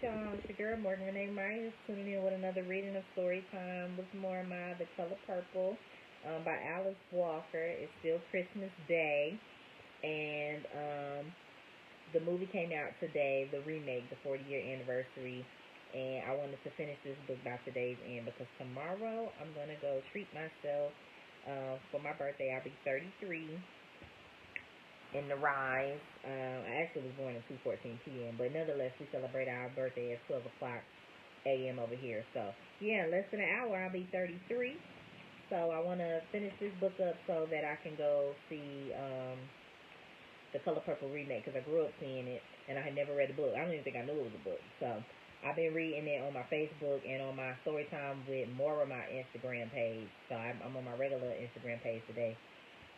right, y'all. It's your girl, Morgan Renee Myers, tuning in with another reading of Story Time with Mormai, The Color Purple, by Alice Walker. It's still Christmas Day, and the movie came out today, the remake, the 40-year anniversary, and I wanted to finish this book by today's end because tomorrow I'm going to go treat myself for my birthday. I'll be 33. In the Rise. I actually was born at 2:14 p.m., but nonetheless, we celebrate our birthday at 12 o'clock a.m. over here. So, yeah, in less than an hour, I'll be 33. So, I want to finish this book up so that I can go see The Color Purple remake, because I grew up seeing it, and I had never read the book. I don't even think I knew it was a book. So, I've been reading it on my Facebook and on my Storytime with more of my Instagram page. So, I'm on my regular Instagram page today,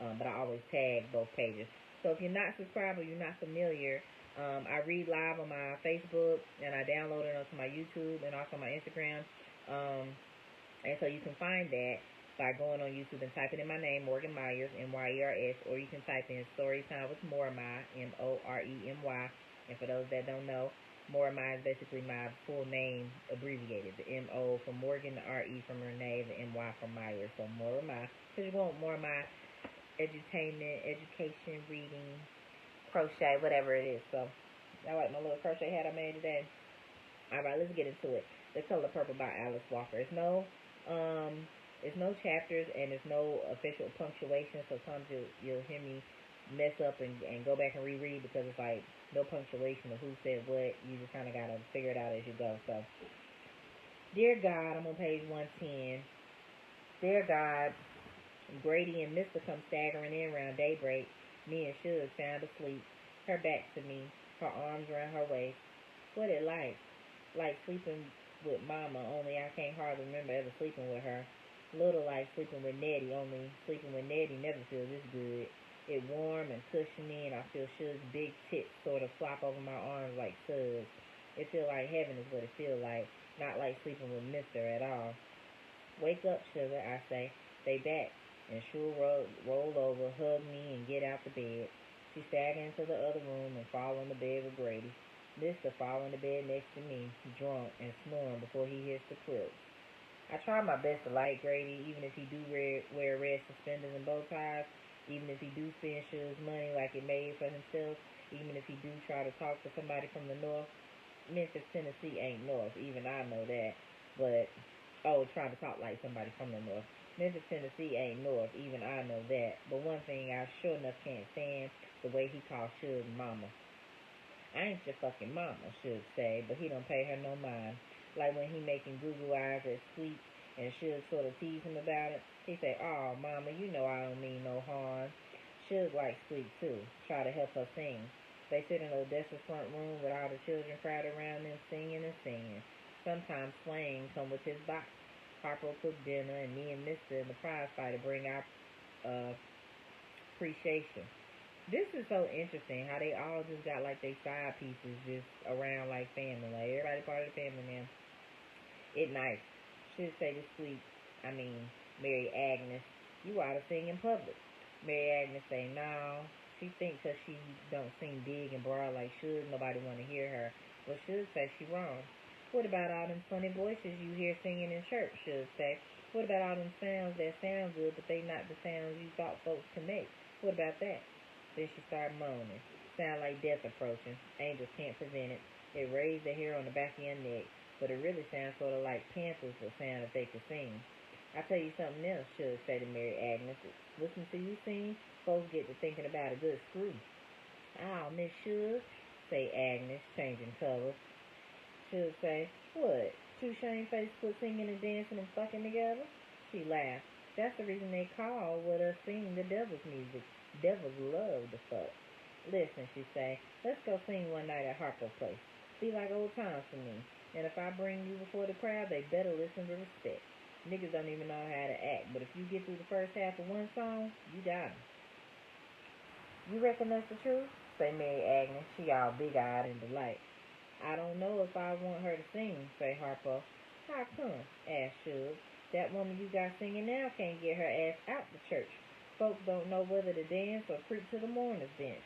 but I always tag both pages. So if you're not subscribed or you're not familiar, I read live on my Facebook, and I download it onto my YouTube and also my Instagram. And so you can find that by going on YouTube and typing in my name, Morgan Myers, M-Y-E-R-S, or you can type in Storytime with Mormai, M-O-R-E-M-Y. And for those that don't know, Mormai is basically my full name abbreviated. The M-O for Morgan, the R-E from Renee, the M-Y for Myers. So Mormai. Because you want Mormai edutainment, education, reading, crochet, whatever it is. So, I like my little crochet hat I made today. Alright, let's get into it. The Color Purple by Alice Walker. It's no chapters, and there's no official punctuation, so sometimes you'll hear me mess up and go back and reread because it's like no punctuation of who said what. You just kind of got to figure it out as you go. So, Dear God, I'm on page 110. Dear God, Grady and Mister come staggering in around daybreak. Me and Suge sound asleep, her back to me, her arms around her waist. What it like? Like sleeping with Mama, only I can't hardly remember ever sleeping with her. Little like sleeping with Nettie, only sleeping with Nettie never feels this good. It warm and cushiony, and I feel Suge's big tits sort of flop over my arms like suds. It feel like heaven is what it feel like, not like sleeping with Mister at all. Wake up, Sugar, I say. They back. And she'll roll over, hug me, and get out the bed. She stagger into the other room and fall on the bed with Grady. Mister fall in the bed next to me, drunk and snoring before he hits the quilt. I try my best to like Grady, even if he do wear red suspenders and bow ties, even if he do spend Suge's money like it made for himself, even if he do try to talk to somebody from the north. Memphis, Tennessee ain't north, even I know that, but, trying to talk like somebody from the north. Memphis, Tennessee ain't north, even I know that. But one thing I sure enough can't stand, the way he calls Suge Mama. I ain't your fucking mama, Suge say, but he don't pay her no mind. Like when he making Google eyes at Squeak, and Suge sort of tease him about it. He say, "Oh, Mama, you know I don't mean no harm." Suge likes Squeak too, try to help her sing. They sit in Odessa's front room with all the children crowded around them singing and singing. Sometimes Swain come with his box. Harpo cook dinner, and me and Mister and the prize fighter bring our appreciation. This is so interesting how they all just got like their side pieces just around like family. Like everybody part of the family now. It nice. Should say this week, Mary Agnes, you ought to sing in public. Mary Agnes say, no. She think because she don't sing big and broad like Suge, nobody want to hear her. But Suge say she wrong. What about all them funny voices you hear singing in church, Suge say? What about all them sounds that sound good, but they not the sounds you thought folks could make? What about that? Then she started moaning. Sound like death approaching. Angels can't prevent it. It raised the hair on the back of your neck, but it really sounds sort of like panthers would sound if they could sing. I tell you something else, Suge say to Mary Agnes. Listen to you sing, folks get to thinking about a good screw. Oh, Miss Suge, say Agnes, changing colors. Suge say, what? Two shamefaced quit singing and dancing and fucking together? She laughed. That's the reason they call what us sing the devil's music. Devils love to fuck. Listen, she say, let's go sing one night at Harpo's place. Be like old times for me. And if I bring you before the crowd, they better listen with respect. Niggas don't even know how to act, but if you get through the first half of one song, you got 'em. You reckon that's the truth? Say Mary Agnes. She all big-eyed in delight. I don't know if I want her to sing, say Harpo. How come? Asked Suge. That woman you got singing now can't get her ass out the church. Folks don't know whether to dance or creep to the mourner's bench.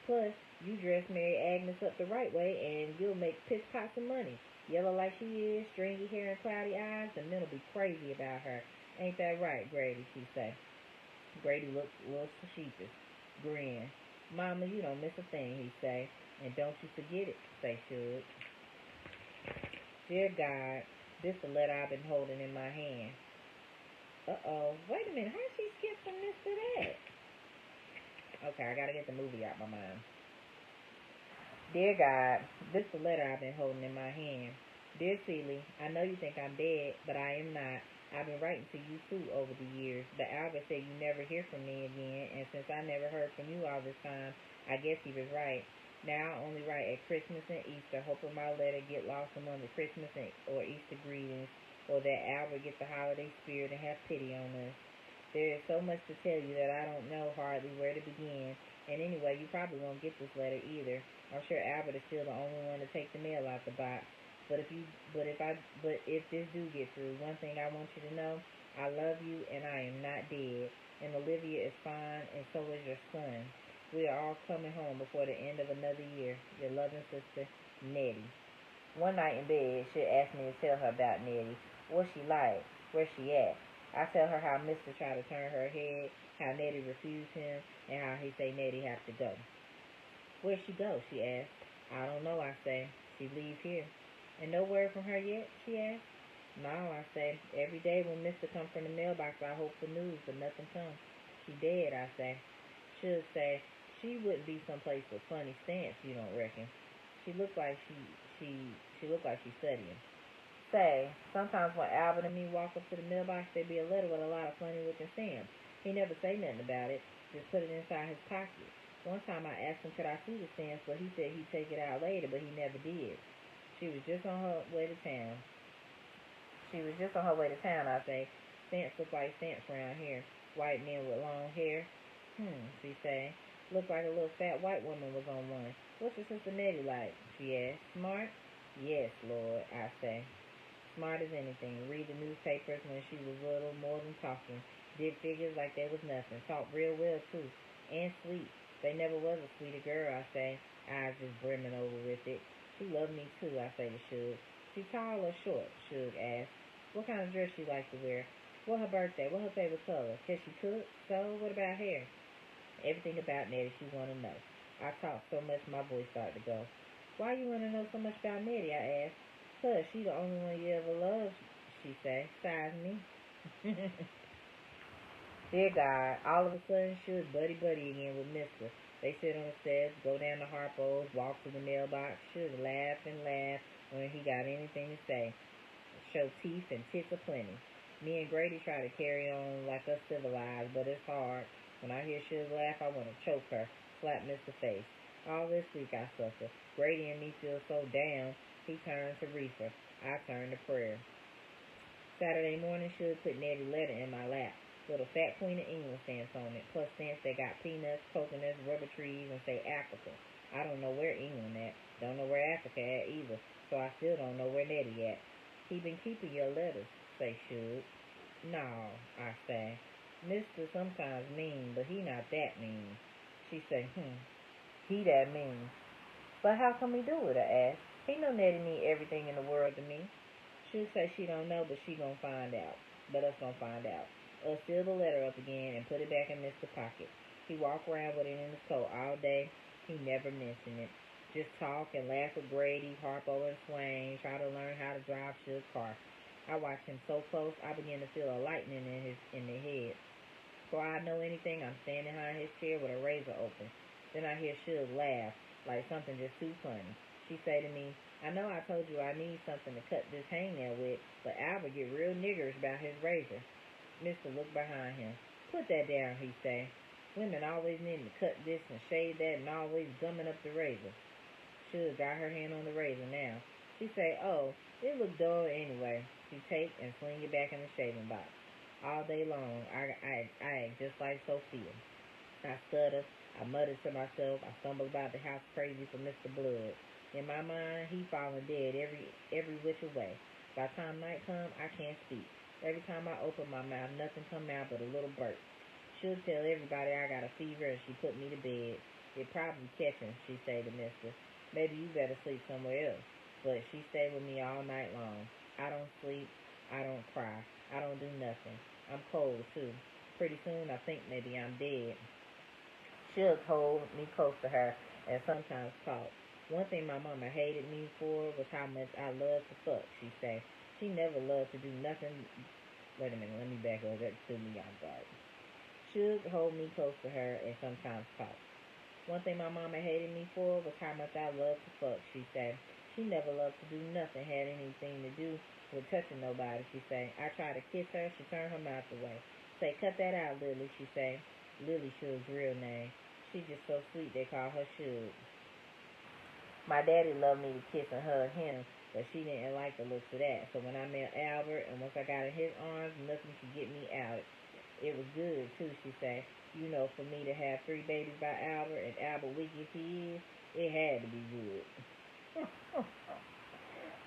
Plus, You dress Mary Agnes up the right way, and you'll make piss pots of money. Yellow like she is, stringy hair and cloudy eyes, the men'll be crazy about her. Ain't that right, Grady, she say. Grady looked a little sheepish. Grin. Mama, you don't miss a thing, he say. And don't you forget it, say Suge. Dear God, this the letter I've been holding in my hand. Uh-oh. Wait a minute. How did she skip from this to that? Okay, I gotta get the movie out my mind. Dear God, this the letter I've been holding in my hand. Dear Celie, I know you think I'm dead, but I am not. I've been writing to you too over the years, but Albert said you never hear from me again, and since I never heard from you all this time, I guess he was right. Now I only write at Christmas and Easter, hoping my letter get lost among the Christmas or Easter greetings, or that Albert get the holiday spirit and have pity on us. There is so much to tell you that I don't know hardly where to begin, and anyway, you probably won't get this letter either. I'm sure Albert is still the only one to take the mail out the box. But if this do get through, one thing I want you to know, I love you and I am not dead. And Olivia is fine and so is your son. We are all coming home before the end of another year. Your loving sister, Nettie. One night in bed, she asked me to tell her about Nettie. What she like? Where she at? I tell her how Mr. tried to turn her head, how Nettie refused him, and how he say Nettie have to go. Where'd she go? She asked. I don't know, I say. She leave here. And no word from her yet? She asked. No, I say. Every day when Mr. come from the mailbox, I hope for news, but nothing comes. She dead, I say. Should say, she wouldn't be someplace with funny stamps, you don't reckon. She looked like she looked like she's studying. Say, sometimes when Albert and me walk up to the mailbox, there'd be a letter with a lot of funny looking stamps. He never say nothing about it, just put it inside his pocket. One time I asked him could I see the stamps, but he said he'd take it out later, but he never did. She was just on her way to town. I say. Stamps look like stamps around here. White men with long hair. She say. Looked like a little fat white woman was on one. What's your sister Nettie like? She asked. Smart? Yes, Lord, I say. Smart as anything. Read the newspapers when she was little, more than talking. Did figures like there was nothing. Talked real well, too. And sweet. They never was a sweeter girl, I say. Eyes just brimming over with it. She loved me too, I say to Suge. She tall or short? Suge asked. What kind of dress she like to wear? What her birthday? What her favorite color? Can she cook? So, what about hair? Everything about Nettie she want to know. I talk so much my voice started to go. Why you want to know so much about Nettie? I asked. 'Cause she the only one you ever loved, she say. Besides me. Dear God, all of a sudden Suge buddy again with Mister. They sit on the steps, go down to Harpo's, walk to the mailbox. Suge laugh and laugh when he got anything to say. Show teeth and tits aplenty. Me and Grady try to carry on like us civilized, but it's hard. When I hear Suge laugh, I want to choke her, slap Mr. face. All this week I suffer. Grady and me feel so down. He turned to reefer. I turn to prayer. Saturday morning, Suge put Nettie's letter in my lap. Little fat Queen of England stamps on it, plus stamps that got peanuts, coconuts, rubber trees, and say Africa. I don't know where England at. Don't know where Africa at either, so I still don't know where Nettie at. He been keeping your letters, say Suge. No, I say. Mister sometimes mean, but he not that mean. She say, he that mean. But how come he do it, I ask. He know Nettie mean everything in the world to me. Suge say she don't know, but she gonna find out. But us gonna find out. Seal the letter up again and put it back in Mr. Pocket. He walk around with it in his coat all day. He never mention it. Just talk and laugh with Grady, Harpo, and Swain. Try to learn how to drive Suge's car. I watch him so close, I begin to feel a lightning in the head. Before I know anything, I'm standing behind his chair with a razor open. Then I hear Suge laugh, like something just too funny. She say to me, I know I told you I need something to cut this hangnail with, but Albert get real niggerish about his razor. Mister looked behind him. Put that down, he say. Women always needing to cut this and shave that and always gumming up the razor. Suge got her hand on the razor now. She say, oh, it look dull anyway. She take and sling it back in the shaving box. All day long, I act just like Sophia. I stutter. I mutter to myself. I stumble about the house crazy for Mr. Blood. In my mind, he falling dead every which way. By the time night come, I can't speak. Every time I open my mouth, nothing come out but a little burp. She'll tell everybody I got a fever and she put me to bed. It probably catching, she say to Mister. Maybe you better sleep somewhere else. But she stay with me all night long. I don't sleep. I don't cry. I don't do nothing. I'm cold, too. Pretty soon, I think maybe I'm dead. She'll hold me close to her and sometimes talk. One thing my mama hated me for was how much I loved to fuck, she say. She never loved to do nothing. Wait a minute, let me back up. That threw me off guard. She'll hold me close to her and sometimes talk. One thing my mama hated me for was how much I loved to fuck, she say. She never loved to do nothing, had anything to do with touching nobody, she say. I try to kiss her, she turn her mouth away. Say, cut that out, Lily, she say. Lily Suge's real name. She just so sweet they call her Suge. My daddy loved me to kiss and hug him, but she didn't like the looks of that. So when I met Albert and once I got in his arms, nothing could get me out. It was good too, she say. You know, for me to have 3 babies by Albert and Albert weak as he is, it had to be good.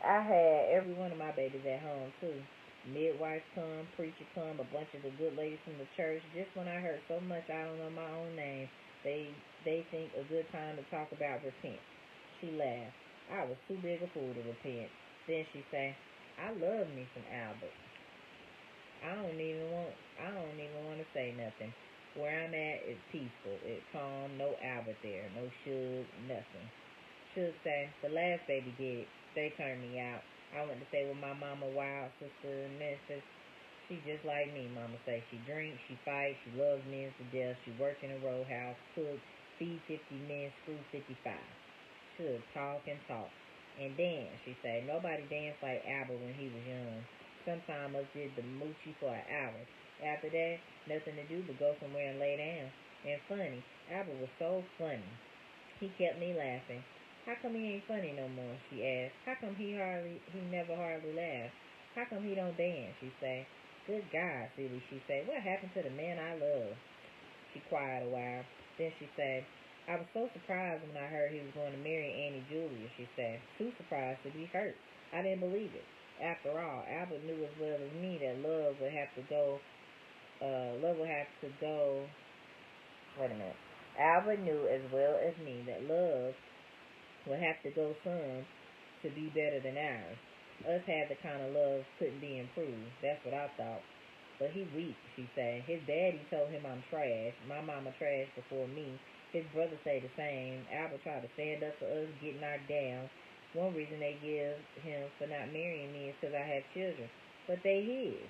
I had every one of my babies at home too. Midwife come, preacher come, a bunch of the good ladies from the church. Just when I heard so much I don't know my own name, they think a good time to talk about repent. She laughed. I was too big a fool to repent. Then she say, I love me some Albert. I don't even want to say nothing. Where I'm at is peaceful. It's calm, no Albert there, no Suge, nothing. Suge say, the last baby did. They turned me out. I went to stay with my mama, wild sister in Memphis. She just like me, mama say. She drinks, she fights, she loves men to death. She works in a row house, cook, feed 50 men, screw 55. She'll talk and talk. And dance, she say. Nobody danced like Albert when he was young. Sometimes us did the moochie for an hour. After that, nothing to do but go somewhere and lay down. And funny, Albert was so funny. He kept me laughing. How come he ain't funny no more, she asked. How come he never hardly laughs? How come he don't dance, she say. Good God, silly, she say. What happened to the man I love? She quiet a while. Then she say, I was so surprised when I heard he was going to marry Annie Julia, she said. Too surprised to be hurt. I didn't believe it. After all, Albert knew as well as me that love would have to go, wait a minute. Albert knew as well as me that love would have to go some to be better than ours. Us had the kind of love couldn't be improved. That's what I thought. But he weak, she said. His daddy told him I'm trash. My mama trash before me. His brother say the same. Albert tried to stand up for us, get knocked down. One reason they give him for not marrying me is because I have children. But they his,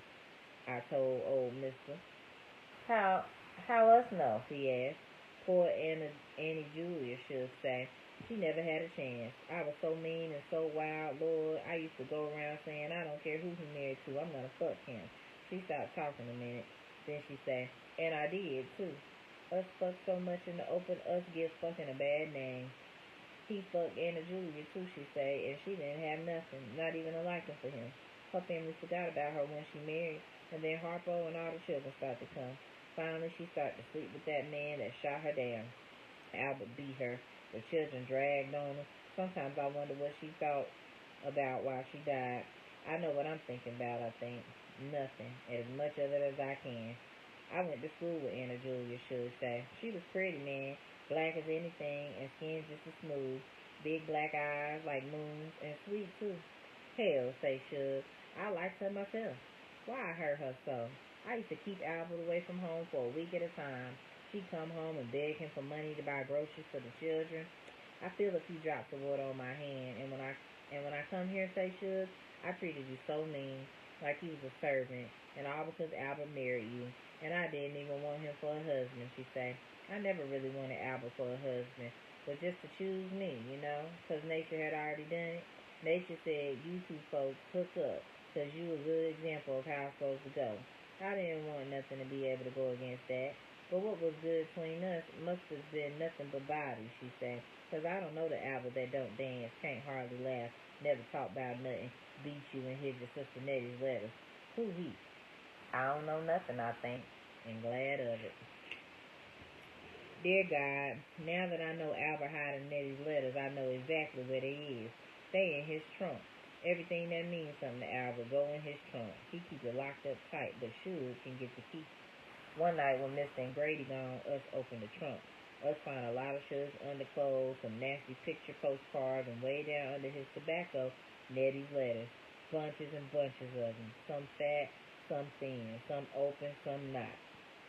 I told old mister. How us know, he asked. Poor Annie Julia should say. She never had a chance. I was so mean and so wild, Lord. I used to go around saying, I don't care who he married to, I'm gonna fuck him. She stopped talking a minute. Then she said, and I did, too. Us fuck so much in the open, us give fucking a bad name. He fucked Anna Julia, too, she say, and she didn't have nothing, not even a liking for him. Her family forgot about her when she married, and then Harpo and all the children started to come. Finally, she started to sleep with that man that shot her down. Albert beat her. The children dragged on her. Sometimes I wonder what she thought about while she died. I know what I'm thinking about, I think. Nothing. As much of it as I can. I went to school with Anna Julia, should say. She was pretty, man. Black as anything, and skin just as smooth. Big black eyes like moons, and sweet, too. Hell, say Shug. I liked her myself. Why I hurt her so? I used to keep Albert away from home for a week at a time. She'd come home and beg him for money to buy groceries for the children. I feel a few drops of water on my hand, and when I come here, say Shug, I treated you so mean, like he was a servant, and all because Albert married you, and I didn't even want him for a husband, she say. I never really wanted Albert for a husband, but just to choose me, you know, because nature had already done it. Nature said, you two folks hook up, because you a good example of how it's supposed to go. I didn't want nothing to be able to go against that. But what was good between us must have been nothing but bodies, she said. Because I don't know the Albert that don't dance, can't hardly laugh, never talk about nothing, beat you and hid your sister Nettie's letters. Who he? I don't know nothing, I think, and glad of it. Dear God, now that I know Albert hiding Nettie's letters, I know exactly where they is. They in his trunk. Everything that means something to Albert go in his trunk. He keep it locked up tight, but Shug can get the key. One night when Mr. and Grady gone, us opened the trunk. Us find a lot of shirts, underclothes, some nasty picture postcards, and way down under his tobacco, Nettie's letters. Bunches and bunches of them. Some fat, some thin, some open, some not.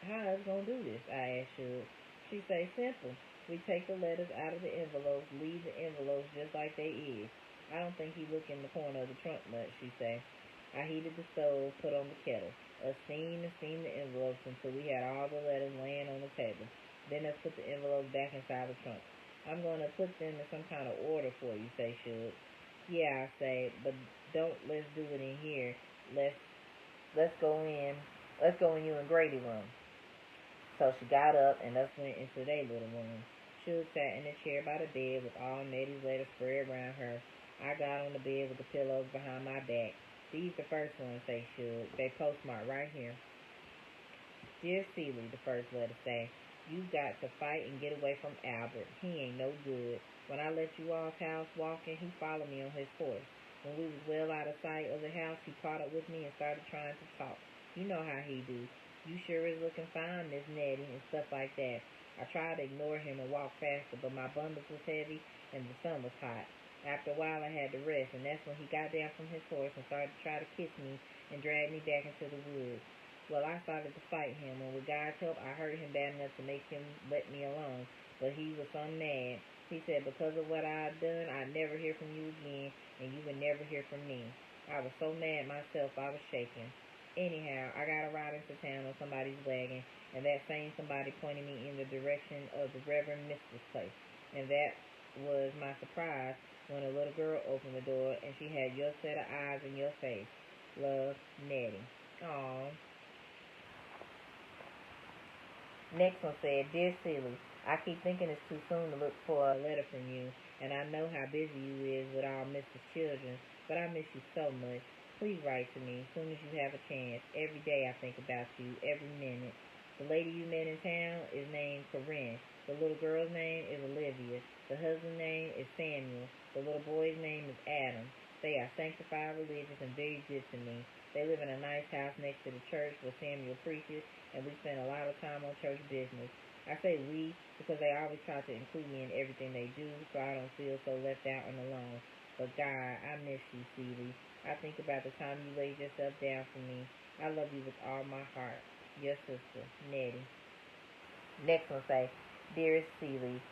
How us gonna do this? I asked Shug. She say simple. We take the letters out of the envelopes, leave the envelopes just like they is. I don't think he look in the corner of the trunk much, she say. I heated the stove, put on the kettle. Us steamed and steamed the envelopes until we had all the letters laying on the table. Then us put the envelopes back inside the trunk. I'm gonna put them in some kind of order for you, say Shug. Yeah, I say, but don't let's do it in here. Let's let's go in you and Grady room. So she got up and us went into their little room. Shug sat in the chair by the bed with all Nettie's letters spread around her. I got on the bed with the pillows behind my back. These the first ones, say Shug. They postmarked right here. Dear Seeley, the first letter say, you got to fight and get away from Albert. He ain't no good. When I let you off house walking, he followed me on his horse. When we was well out of sight of the house, he caught up with me and started trying to talk. You know how he do. You sure is looking fine, Miss Nettie, and stuff like that. I tried to ignore him and walk faster, but my bundles was heavy and the sun was hot. After a while, I had to rest, and that's when he got down from his horse and started to try to kiss me and drag me back into the woods. Well, I started to fight him, and with God's help, I hurt him bad enough to make him let me alone. But he was so mad. He said because of what I had done, I'd never hear from you again, and you would never hear from me. I was so mad myself, I was shaking. Anyhow, I got a ride into town on somebody's wagon, and that same somebody pointed me in the direction of the Reverend Mister's place. And that was my surprise when a little girl opened the door, and she had your set of eyes in your face. Love, Nettie. Aww. Next one said, Dear Seeley, I keep thinking it's too soon to look for a letter from you, and I know how busy you is with all Mr. Children, but I miss you so much. Please write to me as soon as you have a chance. Every day I think about you, every minute. The lady you met in town is named Corinne. The little girl's name is Olivia. The husband's name is Samuel. The little boy's name is Adam. They are sanctified religious and very good to me. They live in a nice house next to the church where Samuel preaches, and we spend a lot of time on church business. I say we because they always try to include me in everything they do, so I don't feel so left out and alone. But God, I miss you, Seeley. I think about the time you laid yourself down for me. I love you with all my heart. Your sister, Nettie. Next one say, Dearest Seeley,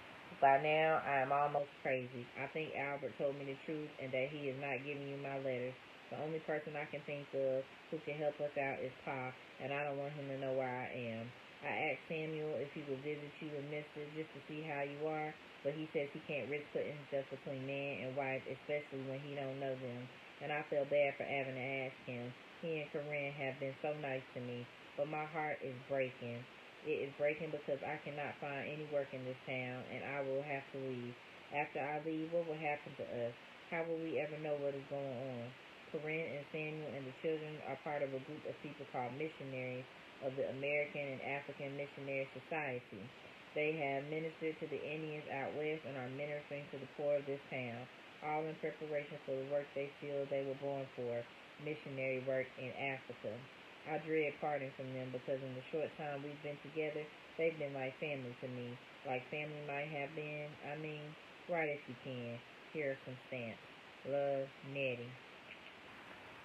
by now I am almost crazy. I think Albert told me the truth and that he is not giving you my letters. The only person I can think of who can help us out is Pa, and I don't want him to know where I am. I asked Samuel if he would visit you and Mister just to see how you are, but he says he can't risk putting himself between man and wife, especially when he don't know them. And I feel bad for having to ask him. He and Corinne have been so nice to me, but my heart is breaking. It is breaking because I cannot find any work in this town, and I will have to leave. After I leave, what will happen to us? How will we ever know what is going on? Corinne and Samuel and the children are part of a group of people called missionaries of the American and African Missionary Society. They have ministered to the Indians out west and are ministering to the poor of this town, all in preparation for the work they feel they were born for, missionary work in Africa. I dread parting from them because in the short time we've been together, they've been like family to me, like family might have been. Write if you can. Here are some stamps. Love, Nettie.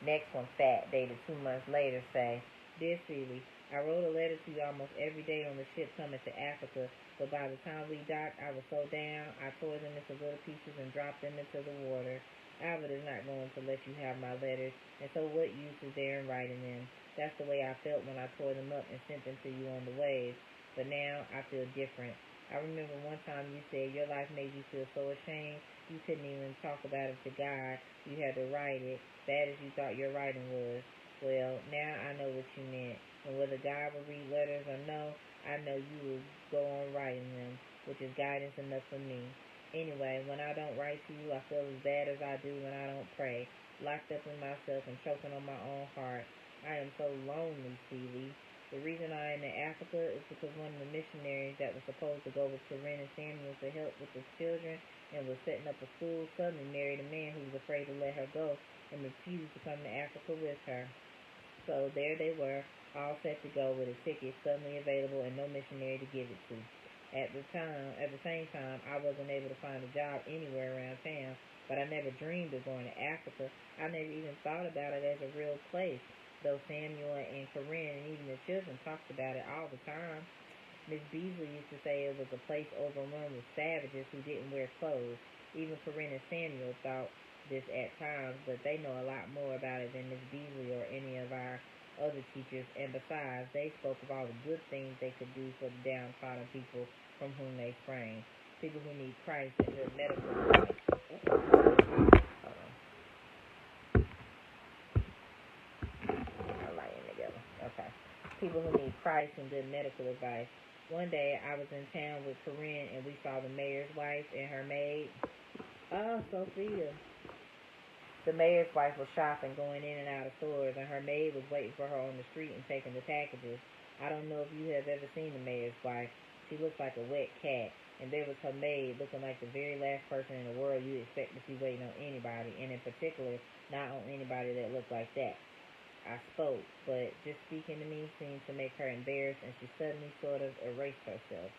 Next one, Fat, dated 2 months later, say, Dear Seeley, I wrote a letter to you almost every day on the ship coming to Africa, but by the time we docked, I was so down, I tore them into little pieces and dropped them into the water. Albert is not going to let you have my letters, and so what use is there in writing them? That's the way I felt when I tore them up and sent them to you on the waves, but now I feel different. I remember one time you said your life made you feel so ashamed you couldn't even talk about it to God. You had to write it, bad as you thought your writing was. Well, now I know what you meant. And whether God will read letters or no, I know you will go on writing them, which is guidance enough for me. Anyway, when I don't write to you, I feel as bad as I do when I don't pray, locked up in myself and choking on my own heart. I am so lonely, Seeley. The reason I am in Africa is because one of the missionaries that was supposed to go with Corinne and Samuel to help with the children and was setting up a school suddenly married a man who was afraid to let her go and refused to come to Africa with her. So there they were, all set to go with a ticket suddenly available and no missionary to give it to. At the same time, I wasn't able to find a job anywhere around town, but I never dreamed of going to Africa. I never even thought about it as a real place, though Samuel and Corinne and even the children talked about it all the time. Miss Beasley used to say it was a place overrun with savages who didn't wear clothes. Even Corinne and Samuel thought this at times, but they know a lot more about it than Miss Beasley or any of our other teachers, and besides, they spoke of all the good things they could do for the downtrodden people from whom they sprang, people who need Christ and good medical advice. Okay. People who need Christ and good medical advice. One day, I was in town with Corinne, and we saw the mayor's wife and her maid. Oh, Sophia. The mayor's wife was shopping, going in and out of stores, and her maid was waiting for her on the street and taking the packages. I don't know if you have ever seen the mayor's wife. She looks like a wet cat, and there was her maid looking like the very last person in the world you'd expect to see waiting on anybody, and in particular, not on anybody that looked like that. I spoke, but just speaking to me seemed to make her embarrassed, and she suddenly sort of erased herself.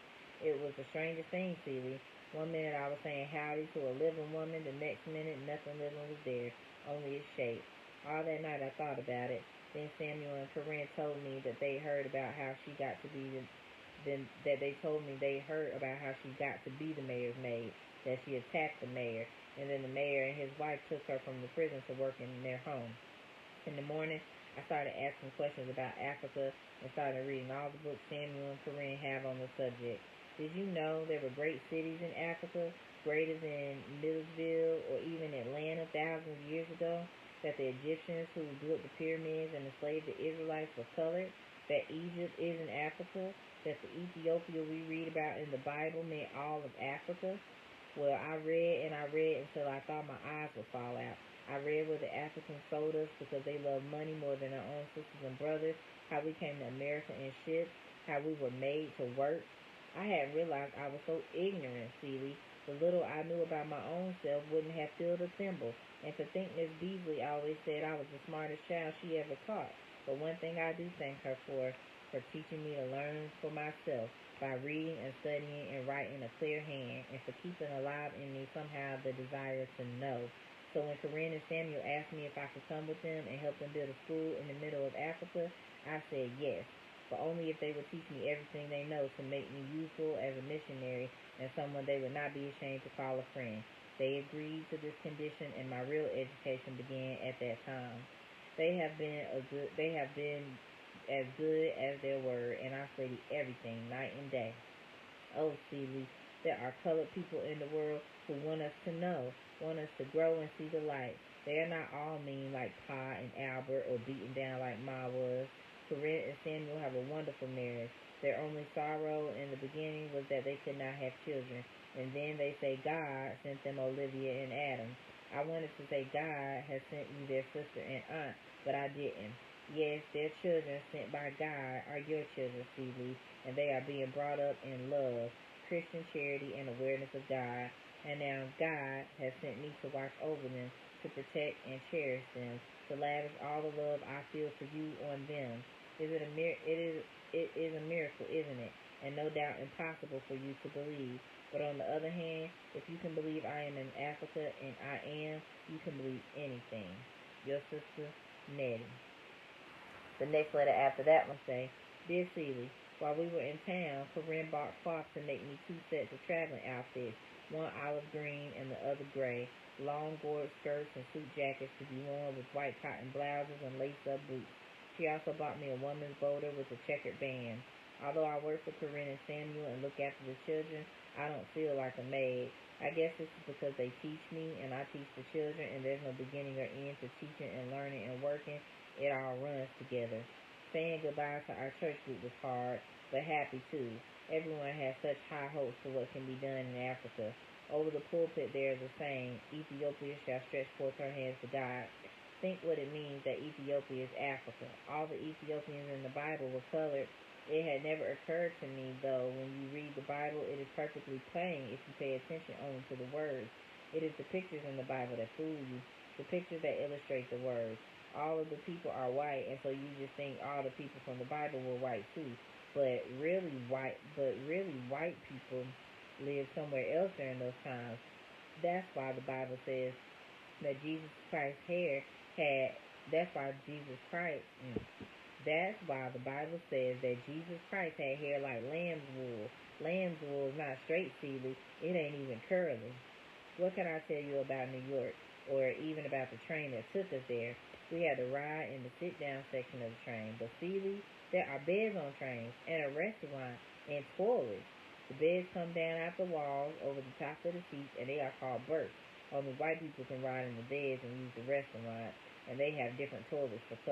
It was the strangest thing, Celie. One minute I was saying howdy to a living woman, the next minute nothing living was there, only its shape. All that night I thought about it. Then Samuel and Corinne told me that they heard about how she got to be the mayor's maid, that she attacked the mayor, and then the mayor and his wife took her from the prison to work in their home. In the morning, I started asking questions about Africa and started reading all the books Samuel and Corinne have on the subject. Did you know there were great cities in Africa, greater than Millersville or even Atlanta thousands of years ago? That the Egyptians who built the pyramids and enslaved the Israelites were colored? That Egypt is in Africa? That the Ethiopia we read about in the Bible meant all of Africa? Well, I read and I read until I thought my eyes would fall out. I read where the Africans sold us because they loved money more than our own sisters and brothers, how we came to America in ships, how we were made to work. I hadn't realized I was so ignorant, Celie. The little I knew about my own self wouldn't have filled a thimble. And to think Miss Beasley always said I was the smartest child she ever taught. But one thing I do thank her for teaching me to learn for myself by reading and studying and writing a clear hand, and for keeping alive in me somehow the desire to know. So when Corinne and Samuel asked me if I could come with them and help them build a school in the middle of Africa, I said yes, but only if they would teach me everything they know to make me useful as a missionary and someone they would not be ashamed to call a friend. They agreed to this condition, and my real education began at that time. They have been as good as their word, and I study everything night and day. Oh, Celie, there are colored people in the world who want us to know, want us to grow and see the light. They are not all mean like Pa and Albert or beaten down like Ma was. Corinne and Samuel have a wonderful marriage. Their only sorrow in the beginning was that they could not have children, and then they say God sent them Olivia and Adam. I wanted to say God has sent you their sister and aunt, but I didn't. Yes, their children sent by God are your children, Celie, and they are being brought up in love, Christian charity, and awareness of God. And now God has sent me to watch over them, to protect and cherish them, to lavish all the love I feel for you on them. It is a miracle, isn't it? And no doubt impossible for you to believe. But on the other hand, if you can believe I am in Africa, and I am, you can believe anything. Your sister, Nettie. The next letter after that one say, Dear Celie, while we were in town, Corinne bought cloth to make me 2 sets of traveling outfits, one olive green and the other gray, long board skirts and suit jackets to be worn with white cotton blouses and lace-up boots. She also bought me a woman's boulder with a checkered band. Although I work for Corinne and Samuel and look after the children, I don't feel like a maid. I guess this is because they teach me and I teach the children, and there's no beginning or end to teaching and learning and working. It all runs together. Saying goodbye to our church group was hard, but happy too. Everyone has such high hopes for what can be done in Africa. Over the pulpit there is a saying, Ethiopia shall stretch forth her hands to God. Think what it means that Ethiopia is Africa. All the Ethiopians in the Bible were colored. It had never occurred to me, though, when you read the Bible, it is perfectly plain if you pay attention only to the words. It is the pictures in the Bible that fool you, the pictures that illustrate the words. All of the people are white, and so you just think all the people from the Bible were white, too. But really white people lived somewhere else during those times. That's why the Bible says that Jesus Christ's hair had. That's why Jesus Christ. That's why the Bible says that Jesus Christ had hair like lamb's wool. Lamb's wool is not straight, Sealy. It ain't even curly. What can I tell you about New York, or even about the train that took us there? We had to ride in the sit-down section of the train. But Sealy, there are beds on trains, and a restaurant, and toilets. The beds come down out the walls over the top of the seats, and they are called berths. Only white people can ride in the beds and use the restaurant, and they have different toilets from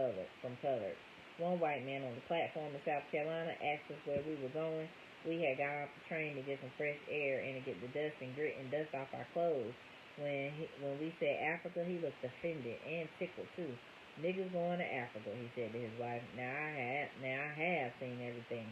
color. One white man on the platform in South Carolina asked us where we were going. We had got off the train to get some fresh air and to get the dust and grit and dust off our clothes. When we said Africa, he looked offended and tickled too. Niggas going to Africa, he said to his wife. Now I have seen everything.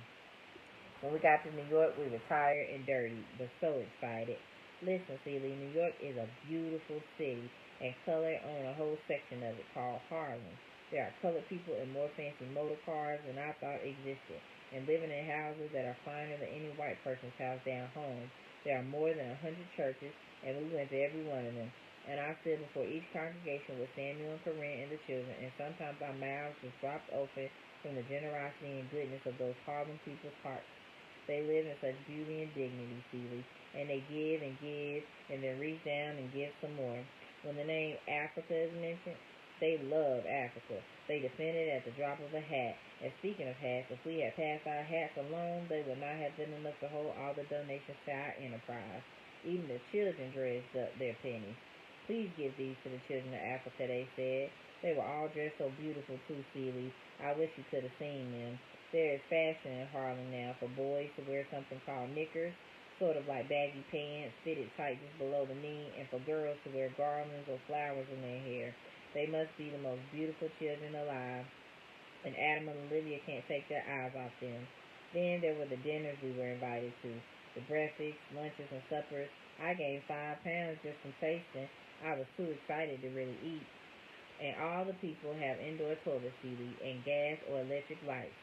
When we got to New York, we were tired and dirty, but so excited. Listen, Celie, New York is a beautiful city, and color own a whole section of it called Harlem. There are colored people in more fancy motor cars than I thought existed, and living in houses that are finer than any white person's house down home. There are more than 100 churches, and we went to every one of them. And I stood before each congregation with Samuel and Corinne and the children, and sometimes our mouths just dropped open from the generosity and goodness of those Harlem people's hearts. They live in such beauty and dignity, Celie, and they give, and then reach down and give some more. When the name Africa is mentioned, they love Africa. They defend it at the drop of a hat. And speaking of hats, if we had passed our hats alone, they would not have been enough to hold all the donations to our enterprise. Even the children dredged up their pennies. Please give these to the children of Africa, they said. They were all dressed so beautiful too, Celie. I wish you could have seen them. There is fashion in Harlem now for boys to wear something called knickers, sort of like baggy pants, fitted tight just below the knee, and for girls to wear garlands or flowers in their hair. They must be the most beautiful children alive, and Adam and Olivia can't take their eyes off them. Then there were the dinners we were invited to, the breakfasts, lunches, and suppers. I gained 5 pounds just from tasting. I was too excited to really eat. And all the people have indoor toilet seating and gas or electric lights.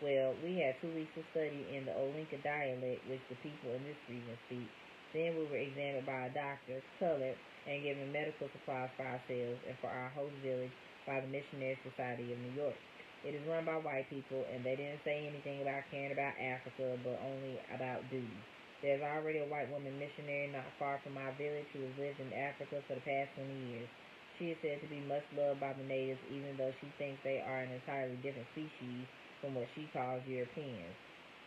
Well, we had 2 weeks of study in the Olinka dialect, which the people in this region speak. Then we were examined by a doctor, colored, and given medical supplies for ourselves and for our host village by the Missionary Society of New York. It is run by white people, and they didn't say anything about caring about Africa, but only about duty. There's already a white woman missionary not far from our village who has lived in Africa for the past 20 years. She is said to be much loved by the natives, even though she thinks they are an entirely different species from what she calls Europeans.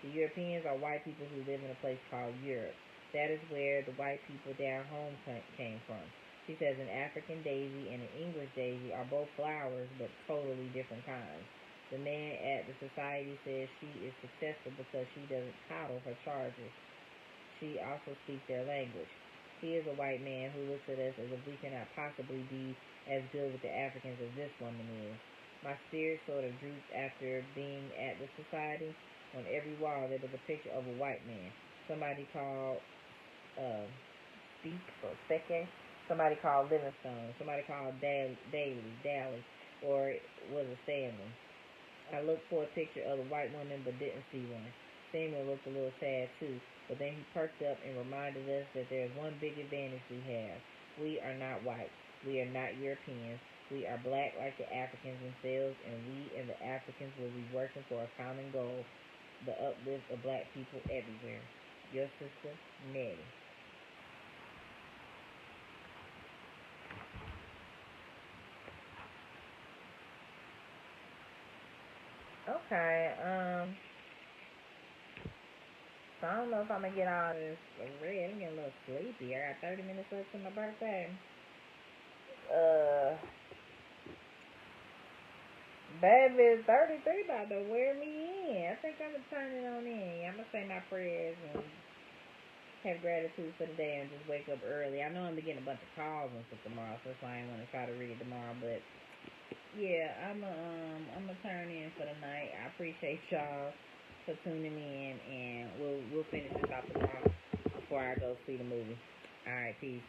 The Europeans are white people who live in a place called Europe. That is where the white people down home came from. She says an African daisy and an English daisy are both flowers, but totally different kinds. The man at the society says she is successful because she doesn't coddle her charges. She also speaks their language. He is a white man who looks at us as if we cannot possibly be as good with the Africans as this woman is. My spirit sort of drooped after being at the society. On every wall there was a picture of a white man. Somebody called Speak or Seke. Somebody called Livingstone. Somebody called Daly, or was it Stanley? I looked for a picture of the white woman but didn't see one. Samuel looked a little sad too, but then he perked up and reminded us that there is one big advantage we have. We are not white. We are not Europeans. We are black like the Africans themselves, and we and the Africans will be working for a common goal, the uplift of black people everywhere. Your sister, Nettie. Okay, so I don't know if I'm gonna get all this read. I'm getting a little sleepy. I got 30 minutes left to my birthday. Uh, Baby, 33 about to wear me in. I think I'm gonna turn it on in. I'm gonna say my prayers and have gratitude for the day and just wake up early. I know I'm gonna get a bunch of calls and stuff tomorrow, so that's why I ain't wanna try to read tomorrow, but yeah, I'm gonna turn in for the night. I appreciate y'all for tuning in, and we'll finish this out tomorrow before I go see the movie. All right, peace.